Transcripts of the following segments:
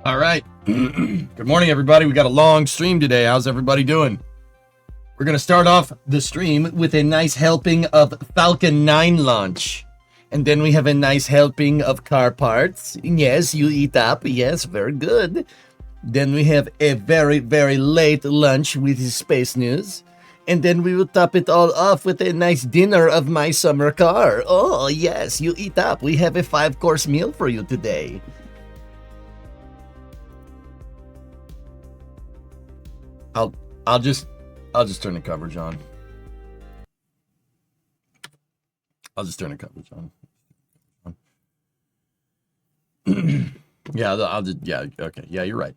All right. Good morning, everybody. We got a long stream today. How's everybody doing? We're going to start off the stream with a nice helping of Falcon 9 launch. And then we have a nice helping of car parts. Yes, you eat up. Yes, very good. Then we have a very, very late lunch with space news. And then we will top it all off with a nice dinner of my summer car. Oh, yes, you eat up. We have a 5-course meal for you today. I'll just turn the coverage on. I'll just turn the coverage on. Yeah, okay. Yeah, you're right.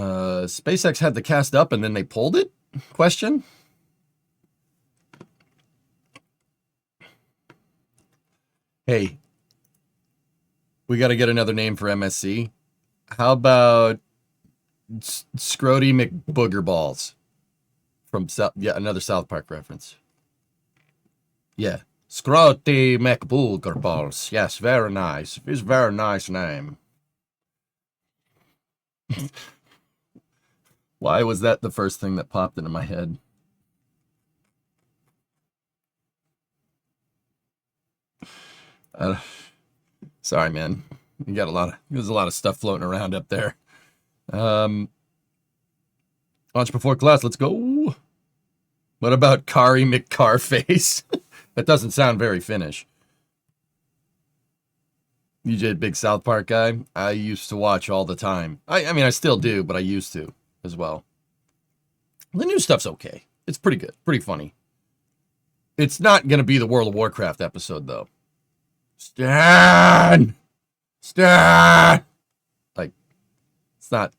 SpaceX had the cast up and then they pulled it? Question? Hey, we got to get another name for MSC. How about Scrody McBoogerballs from another South Park reference? Yeah, Scrody McBoogerballs. Yes, very nice. It's a very nice name. Why was that the first thing that popped into my head? Sorry, man. You got there's a lot of stuff floating around up there. Launch before class, let's go. What about Kari McCarface? That doesn't sound very Finnish. DJ, big South Park guy. I used to watch all the time. I mean, I still do, but I used to as well. The new stuff's okay. It's pretty good, pretty funny. It's not going to be the World of Warcraft episode, though. Stan! Like, it's not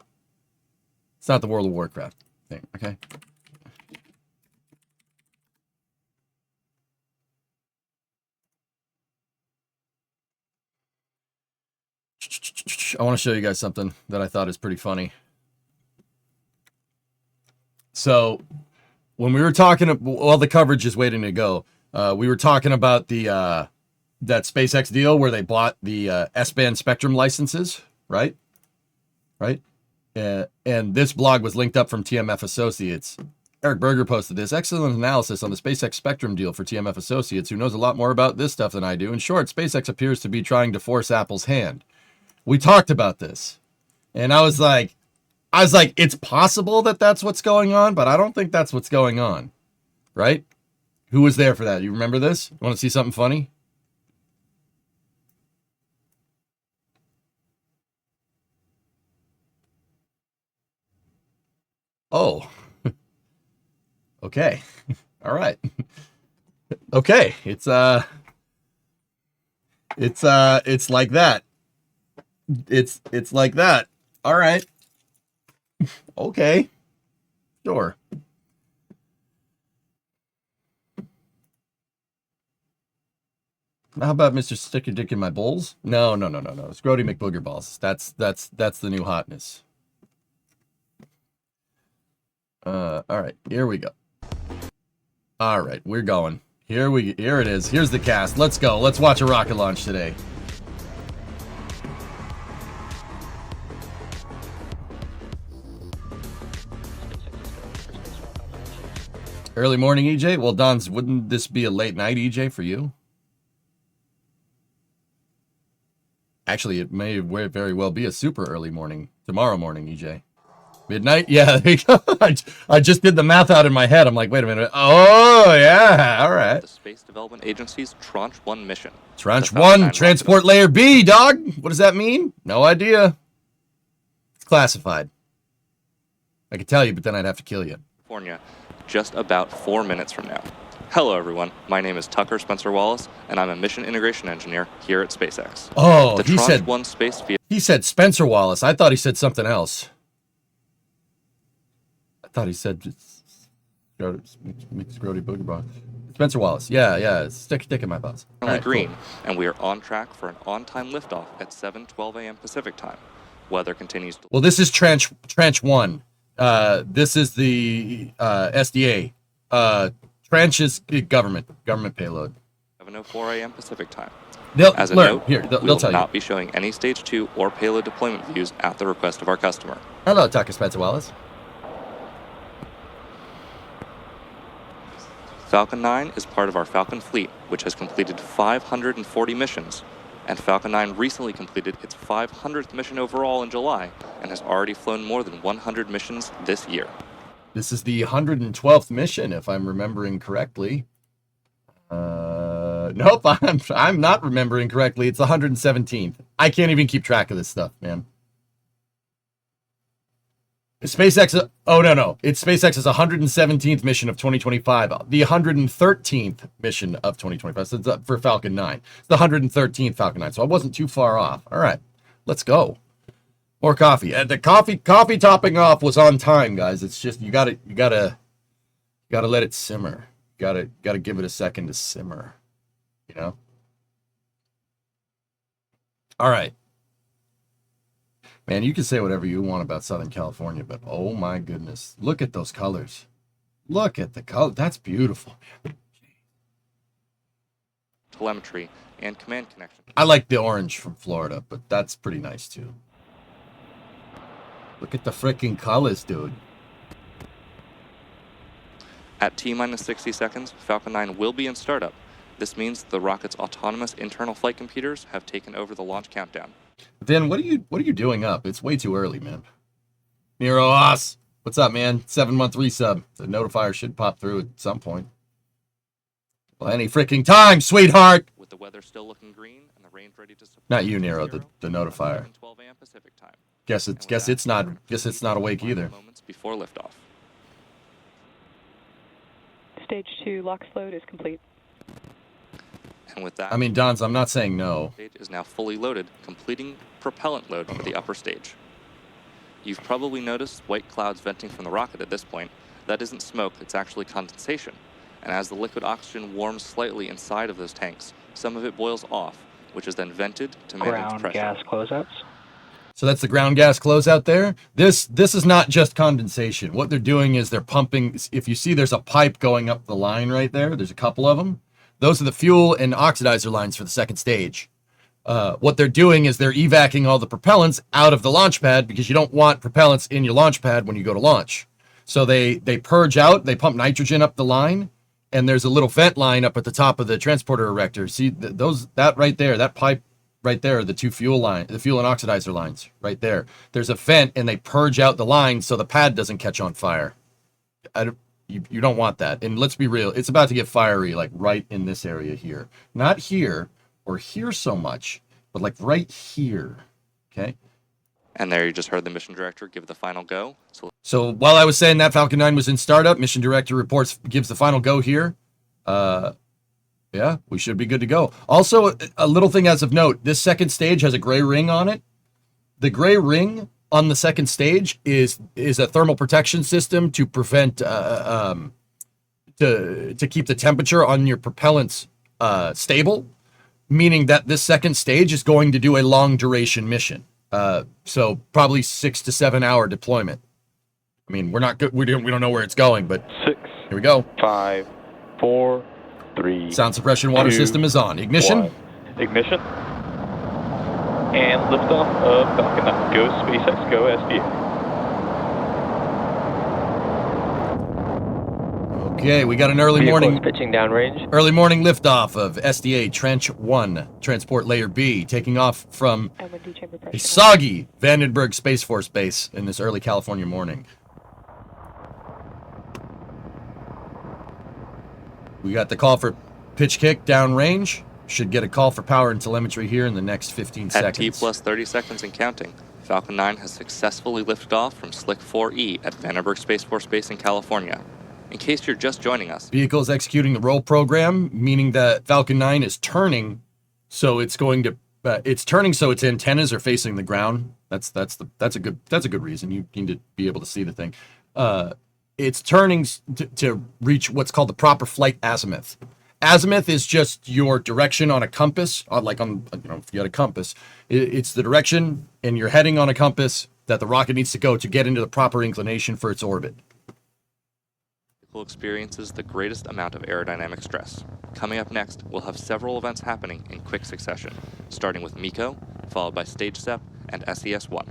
the World of Warcraft thing, okay? I want to show you guys something that I thought is pretty funny. So, when we were talking, while the coverage is waiting to go, we were talking about the that SpaceX deal where they bought the S-band spectrum licenses, right? And this blog was linked up from TMF Associates. Eric Berger posted this excellent analysis on the SpaceX spectrum deal for TMF Associates, who knows a lot more about this stuff than I do. In short, SpaceX appears to be trying to force Apple's hand. We talked about this, and I was like, it's possible that that's what's going on, but I don't think that's what's going on, right? Who was there for that? You remember this? Want to see something funny? Oh, okay. All right. Okay. It's like that. It's like that. All right. Okay. Sure. How about Mr. Stick Your Dick in My Bowls? No. Scrody McBoogerballs. That's the new hotness. All right, here we go. All right, we're going. Here it is. Here's the cast. Let's go. Let's watch a rocket launch today. Early morning, EJ? Well, Don's, wouldn't this be a late night, EJ, for you? Actually, it may very well be a super early morning. Tomorrow morning, EJ. Midnight? Yeah, there you go. I just did the math out in my head. I'm like, wait a minute. Oh, yeah. All right. The Space Development Agency's Tranche 1 mission. Tranche 1, Transport Layer B, dog. What does that mean? No idea. It's classified. I could tell you, but then I'd have to kill you. California, just about 4 minutes from now. Hello, everyone. My name is Tucker Spencer Wallace, and I'm a mission integration engineer here at SpaceX. Oh, he said 1 space vehicle. He said Spencer Wallace. I thought he said something else. I thought he said Scrody Boogerbox. Spencer Wallace. Yeah. Stick in my butts. Right, green, cool. And we are on track for an on-time liftoff at 7:12 a.m. Pacific time. Weather continues to... Well, this is Tranche 1. This is the SDA. Tranche is government payload. 7:04 a.m. Pacific time. As a learn. note, Here, we they'll will tell you. not be showing any Stage 2 or payload deployment views at the request of our customer. Hello, Tucker Spencer Wallace. Falcon 9 is part of our Falcon fleet, which has completed 540 missions, and Falcon 9 recently completed its 500th mission overall in July, and has already flown more than 100 missions this year. This is the 112th mission, if I'm remembering correctly. Nope, I'm not remembering correctly. It's the 117th. I can't even keep track of this stuff, man. SpaceX, oh no, it's SpaceX's 117th mission of 2025, the 113th mission of 2025. So it's for Falcon 9. It's the 113th Falcon 9, so I wasn't too far off. All right, let's go. More coffee. And the coffee topping off was on time, guys. It's just you gotta let it simmer. Gotta give it a second to simmer. You know. All right. Man, you can say whatever you want about Southern California, but oh my goodness, look at those colors. Look at the color. That's beautiful, man. Telemetry and command connection. I like the orange from Florida, but that's pretty nice too. Look at the freaking colors, dude. At T-minus 60 seconds, Falcon 9 will be in startup. This means the rocket's autonomous internal flight computers have taken over the launch countdown. Then what are you doing up? It's way too early, man. Nero Os, what's up, man? 7-month resub. The notifier should pop through at some point. Well, any freaking time, sweetheart. With the weather still looking green and the range ready to support. Not you, Nero. The notifier. 12 a.m. Pacific time. Guess it's not awake either. Moments before liftoff. Stage 2 LOX load is complete. And with that, I mean, Dons, I'm not saying no. Stage is now fully loaded, completing propellant load for the upper stage. You've probably noticed white clouds venting from the rocket at this point. That isn't smoke, it's actually condensation. And as the liquid oxygen warms slightly inside of those tanks, some of it boils off, which is then vented to manage Ground pressure. gas closeouts. So that's the ground gas closeout there. This is not just condensation. What they're doing is they're pumping. If you see, there's a pipe going up the line right there. There's a couple of them. Those are the fuel and oxidizer lines for the second stage. What they're doing is they're evacuating all the propellants out of the launch pad because you don't want propellants in your launch pad when you go to launch. So they purge out, they pump nitrogen up the line, and there's a little vent line up at the top of the transporter erector. See that right there, that pipe right there, the two fuel and oxidizer lines right there. There's a vent, and they purge out the line so the pad doesn't catch on fire. You don't want that. And let's be real, it's about to get fiery, like right in this area here. Not here or here so much, but like right here. Okay. And there you just heard the mission director give the final go. So while I was saying that Falcon 9 was in startup, mission director gives the final go here. Yeah, we should be good to go. Also, a little thing as of note, this second stage has a gray ring on it. The gray ring on the second stage is a thermal protection system to prevent to keep the temperature on your propellants stable, meaning that this second stage is going to do a long duration mission. So probably 6 to 7 hour deployment. I mean, we're not good. We don't know where it's going, but 6. Here we go. 5, 4, 3. Sound suppression water 2, system is on. Ignition. 1. Ignition. And liftoff of Falcon 9. Go SpaceX, go SDA. Okay, we got an early morning pitching downrange. Early morning liftoff of SDA Tranche 1, Transport Layer B, taking off from a soggy Vandenberg Space Force base in this early California morning. We got the call for pitch kick downrange. Should get a call for power and telemetry here in the next 15 seconds. At T plus 30 seconds and counting, Falcon 9 has successfully lifted off from Slick 4E at Vandenberg Space Force Base in California. In case you're just joining us, vehicle is executing the roll program, meaning that Falcon 9 is turning, so it's going to turning so its antennas are facing the ground. That's a good reason. You need to be able to see the thing. It's turning to reach what's called the proper flight azimuth. Azimuth is just your direction on a compass, if you had a compass. It's the direction and you're heading on a compass that the rocket needs to go to get into the proper inclination for its orbit. vehicle experiences the greatest amount of aerodynamic stress. Coming up next, we'll have several events happening in quick succession, starting with MECO, followed by Stage SEP and SES-1.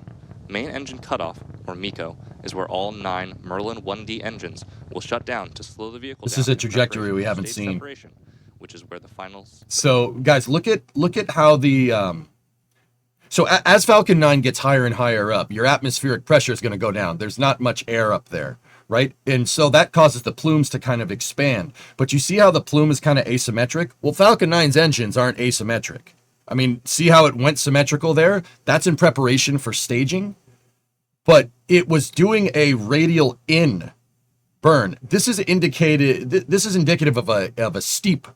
Main engine cutoff, or MECO, is where all 9 Merlin 1D engines will shut down to slow the vehicle down. This is a trajectory we haven't seen. Which is where the final... So, guys, look at how the... So as Falcon 9 gets higher and higher up, your atmospheric pressure is going to go down. There's not much air up there, right? And so that causes the plumes to kind of expand. But you see how the plume is kind of asymmetric? Well, Falcon 9's engines aren't asymmetric. I mean, see how it went symmetrical there? That's in preparation for staging. But it was doing a radial in burn. This is indicative of a steep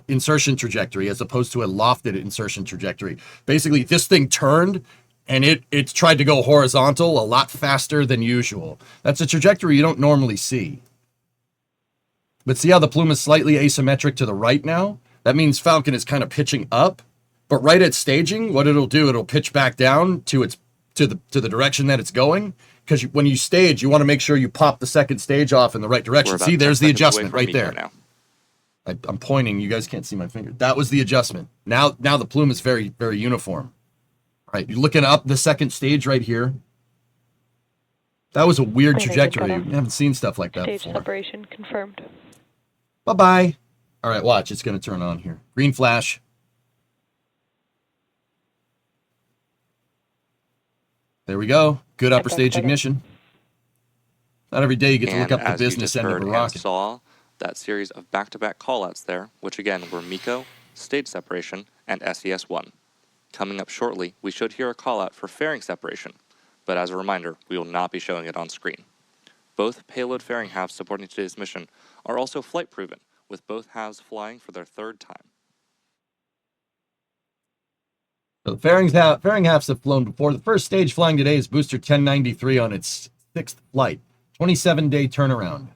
insertion trajectory as opposed to a lofted insertion trajectory. Basically, this thing turned and it tried to go horizontal a lot faster than usual. That's a trajectory you don't normally see. But see how the plume is slightly asymmetric to the right now? That means Falcon is kind of pitching up, but right at staging, what it'll do, it'll pitch back down to the direction that it's going. Because when you stage, you want to make sure you pop the second stage off in the right direction. See, there's the adjustment right there. Now. I'm pointing. You guys can't see my finger. That was the adjustment. Now the plume is very, very uniform. All right, you're looking up the second stage right here. That was a weird trajectory. We haven't seen stuff like that before. Stage separation confirmed. Bye-bye. All right, watch. It's going to turn on here. Green flash. There we go. Good upper stage ignition. Not every day you get to look up the business end of a rocket. Saw that series of back-to-back callouts there, which again were MECO, stage separation, and SES-1. Coming up shortly, we should hear a callout for fairing separation, but as a reminder, we will not be showing it on screen. Both payload fairing halves supporting today's mission are also flight-proven, with both halves flying for their 3rd time. So the fairing halves have flown before. The first stage flying today is Booster 1093 on its 6th flight. 27-day turnaround.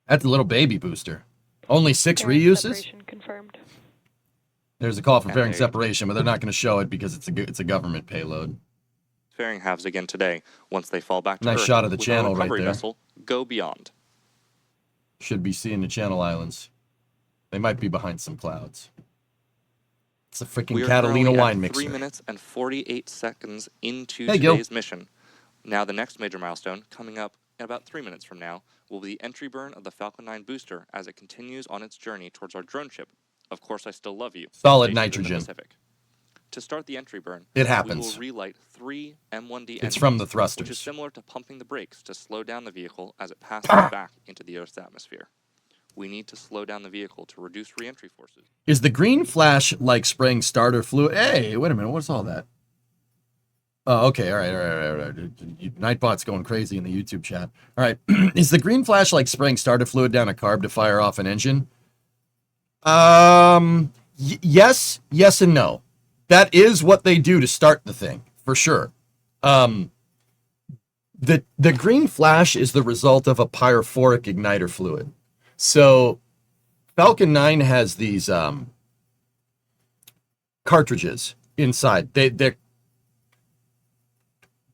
That's a little baby booster. Only 6 reuses? Confirmed. There's a call for fairing separation, but they're not going to show it because it's a government payload. Fairing halves again today, once they fall back to nice Earth, shot of the channel right there. Vessel, go beyond. Should be seeing the Channel Islands. They might be behind some clouds. It's a freaking Catalina wine mixer. 3 minutes and 48 seconds into today's mission. Now the next major milestone, coming up in about 3 minutes from now, will be the entry burn of the Falcon 9 booster as it continues on its journey towards our drone ship. Of course, I Still Love You. Solid nitrogen. To start the entry burn, it happens. We will relight 3 M1D engines, it's from the thrusters, which is similar to pumping the brakes to slow down the vehicle as it passes back into the Earth's atmosphere. We need to slow down the vehicle to reduce re-entry forces. Is the green flash like spraying starter fluid? Hey, wait a minute. What's all that? Oh, okay. All right. Nightbot's going crazy in the YouTube chat. All right. Is the green flash like spraying starter fluid down a carb to fire off an engine? Yes, and no. That is what they do to start the thing, for sure. The green flash is the result of a pyrophoric igniter fluid. So Falcon 9 has these cartridges inside.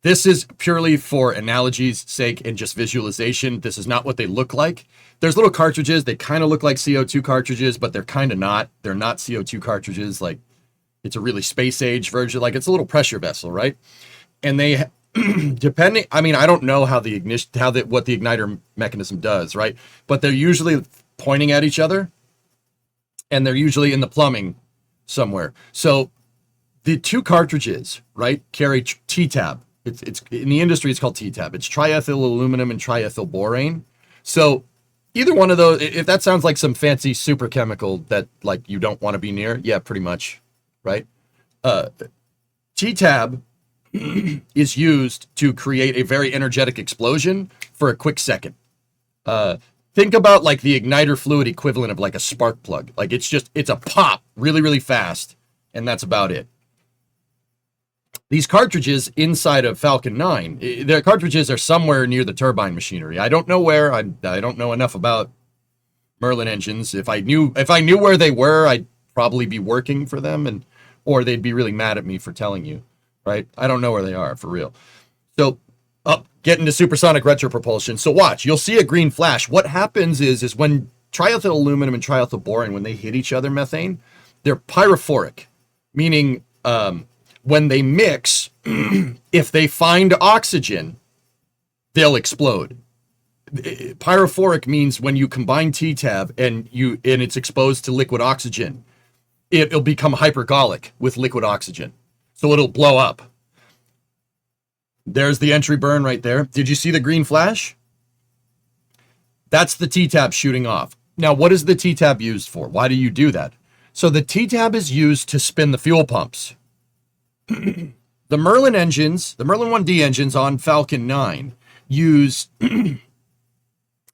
This is purely for analogy's sake and just visualization. This is not what they look like. There's little cartridges. They kind of look like CO2 cartridges, but they're kind of not. They're not CO2 cartridges. Like, it's a really space age version. Like, it's a little pressure vessel, right? And they, depending, I mean, I don't know how what the igniter mechanism does, right? But they're usually pointing at each other, and they're usually in the plumbing somewhere. So the two cartridges, right, carry T-tab. It's in the industry, it's called T-tab. It's triethyl aluminum and triethyl borane. So either one of those, if that sounds like some fancy super chemical that like you don't want to be near, yeah, pretty much, right? T-tab is used to create a very energetic explosion for a quick second. Think about like the igniter fluid equivalent of like a spark plug. Like it's a pop really, really fast, and that's about it. These cartridges inside of Falcon 9, their cartridges are somewhere near the turbine machinery. I don't know where. I don't know enough about Merlin engines. If I knew where they were, I'd probably be working for them, or they'd be really mad at me for telling you, right? I don't know where they are for real. So Up, get into supersonic retropropulsion. So watch, you'll see a green flash. What happens is when triethyl aluminum and triethyl boron, when they hit each other, methane, they're pyrophoric, meaning when they mix, if they find oxygen, they'll explode. Pyrophoric means when you combine T-Tab and it's exposed to liquid oxygen, it'll become hypergolic with liquid oxygen. So it'll blow up. There's the entry burn right there. Did you see the green flash? That's the T-Tab shooting off. Now, what is the T-Tab used for? Why do you do that? So the T-Tab is used to spin the fuel pumps. The Merlin engines, the Merlin 1D engines on Falcon 9 use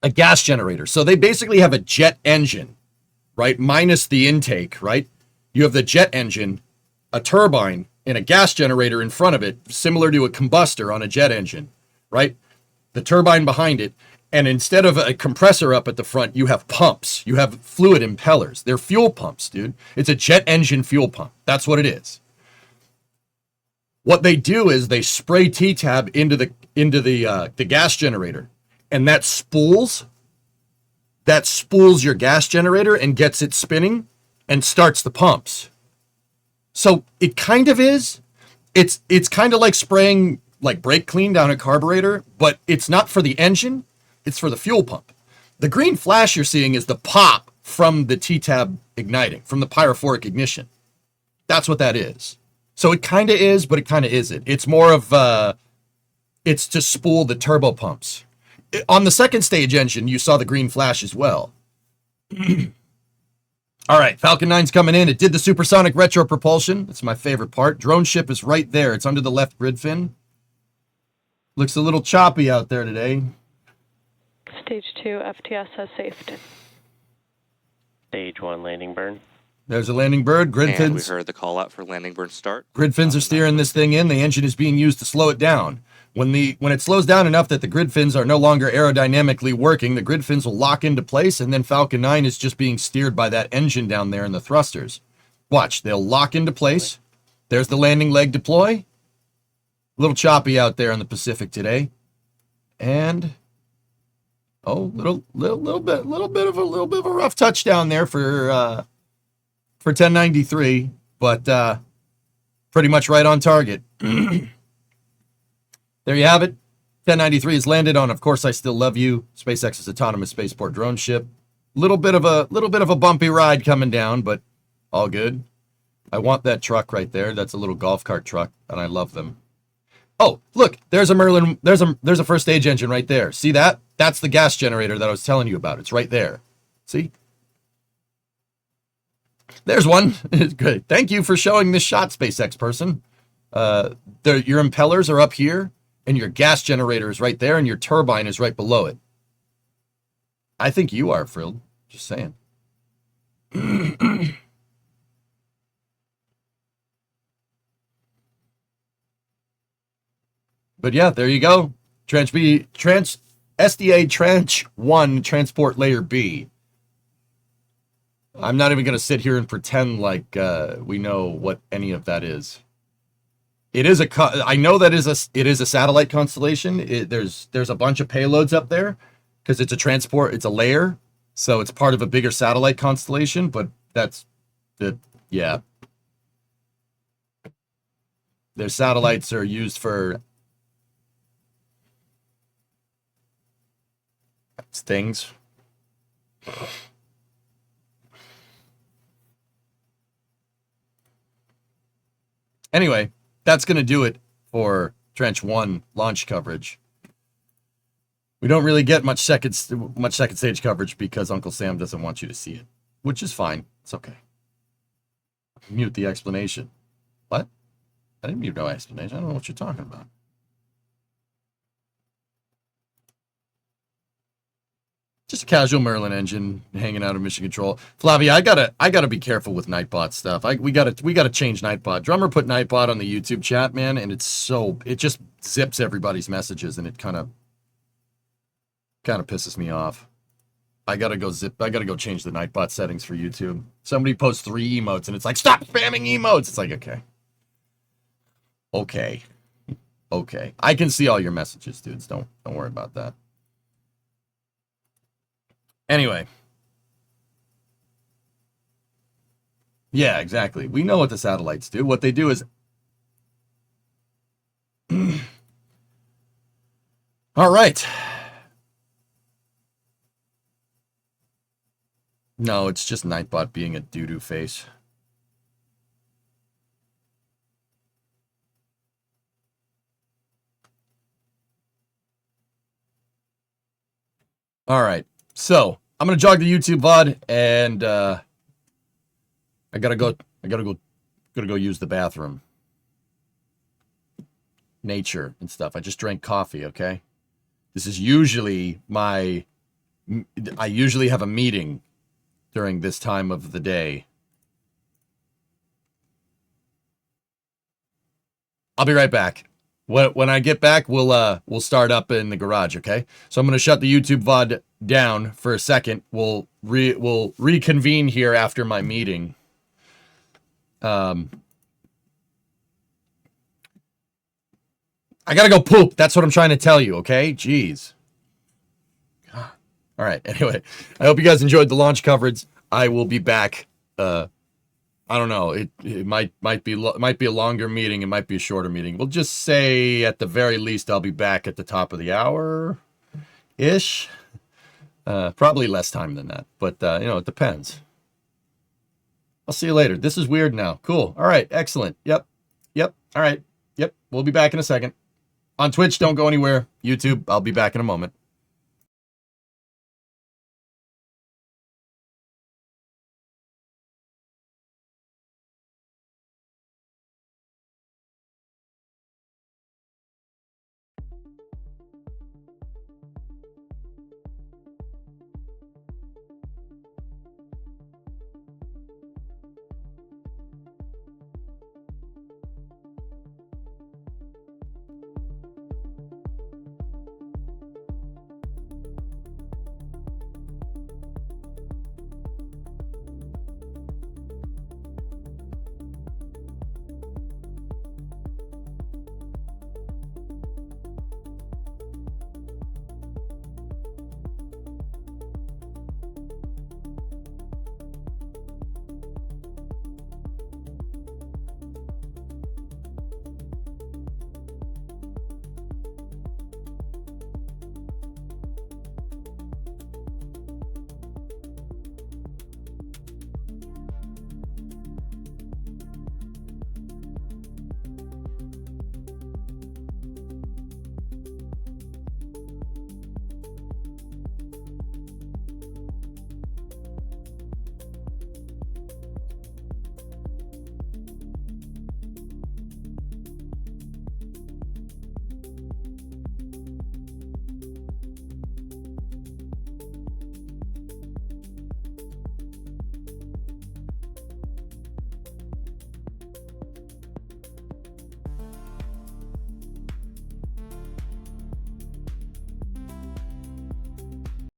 a gas generator. So they basically have a jet engine, right? Minus the intake, right? You have the jet engine, a turbine, and a gas generator in front of it, similar to a combustor on a jet engine, right? The turbine behind it. And instead of a compressor up at the front, you have pumps. You have fluid impellers. They're fuel pumps, dude. It's a jet engine fuel pump. That's what it is. What they do is they spray T-Tab into the gas generator, and that spools your gas generator and gets it spinning and starts the pumps. So it kind of is. It's kind of like spraying like brake clean down a carburetor, but it's not for the engine. It's for the fuel pump. The green flash you're seeing is the pop from the T-Tab igniting, from the pyrophoric ignition. That's what that is. So it kind of is, but it kind of isn't. It's more of, it's to spool the turbo pumps. On the second stage engine, you saw the green flash as well. All right, Falcon 9's coming in. It did the supersonic retro propulsion. That's my favorite part. Drone ship is right there. It's under the left grid fin. Looks a little choppy out there today. Stage 2 FTS has safed. Stage 1 landing burn. There's a landing bird. Grid And fins. we heard the call out for landing burn start. Grid fins are steering this thing in. The engine is being used to slow it down. When it slows down enough that the grid fins are no longer aerodynamically working, the grid fins will lock into place, and then Falcon 9 is just being steered by that engine down there in the thrusters. Watch, they'll lock into place. There's the landing leg deploy. A little choppy out there in the Pacific today. And little bit of a rough touchdown there for 1093, but pretty much right on target. There you have it. 1093 is landed on Of Course I Still Love You, SpaceX's autonomous spaceport drone ship. Little bit of a bumpy ride coming down, but all good. I want that truck right there. That's a little golf cart truck, and I love them. Oh, look, there's a Merlin. There's a first stage engine right there. See that? That's the gas generator that I was telling you about. It's right there. See? There's one. It's good. Thank you for showing this shot, SpaceX person. Your impellers are up here, and your gas generator is right there, and your turbine is right below it. I think you are, Frilled. Just saying. But yeah, there you go. SDA Tranche 1 Transport Layer B. I'm not even going to sit here and pretend like we know what any of that is. It is I know that it is a satellite constellation. There's a bunch of payloads up there because it's a layer, so it's part of a bigger satellite constellation. But yeah. Their satellites are used for things. Anyway, that's going to do it for Tranche 1 launch coverage. We don't really get much second stage coverage because Uncle Sam doesn't want you to see it, which is fine. It's okay. Mute the explanation. What? I didn't mute no explanation. I don't know what you're talking about. Just a casual Merlin engine hanging out of mission control. Flavia, I gotta be careful with Nightbot stuff. We gotta change Nightbot. Drummer put Nightbot on the YouTube chat, man, and it just zips everybody's messages, and it kind of pisses me off. I gotta go change the Nightbot settings for YouTube. Somebody posts 3 emotes, and it's like, stop spamming emotes. It's like, okay. okay. I can see all your messages, dudes. Don't worry about that. Anyway. Yeah, exactly. We know what the satellites do. What they do is... All right. No, it's just Nightbot being a doo-doo face. All right. So, I'm going to jog the YouTube VOD, and I gotta go use the bathroom. Nature and stuff. I just drank coffee, okay? This is usually I usually have a meeting during this time of the day. I'll be right back. When I get back, we'll start up in the garage, okay? So I'm gonna shut the YouTube VOD down for a second. We'll reconvene here after my meeting. I gotta go poop. That's what I'm trying to tell you, okay? Jeez. God. All right. Anyway, I hope you guys enjoyed the launch coverage. I will be back. I don't know. It might be a longer meeting. It might be a shorter meeting. We'll just say at the very least I'll be back at the top of the hour ish. Probably less time than that, but it depends. I'll see you later. This is weird now. Cool. All right. Excellent. Yep. All right. Yep. We'll be back in a second. On Twitch, don't go anywhere. YouTube, I'll be back in a moment.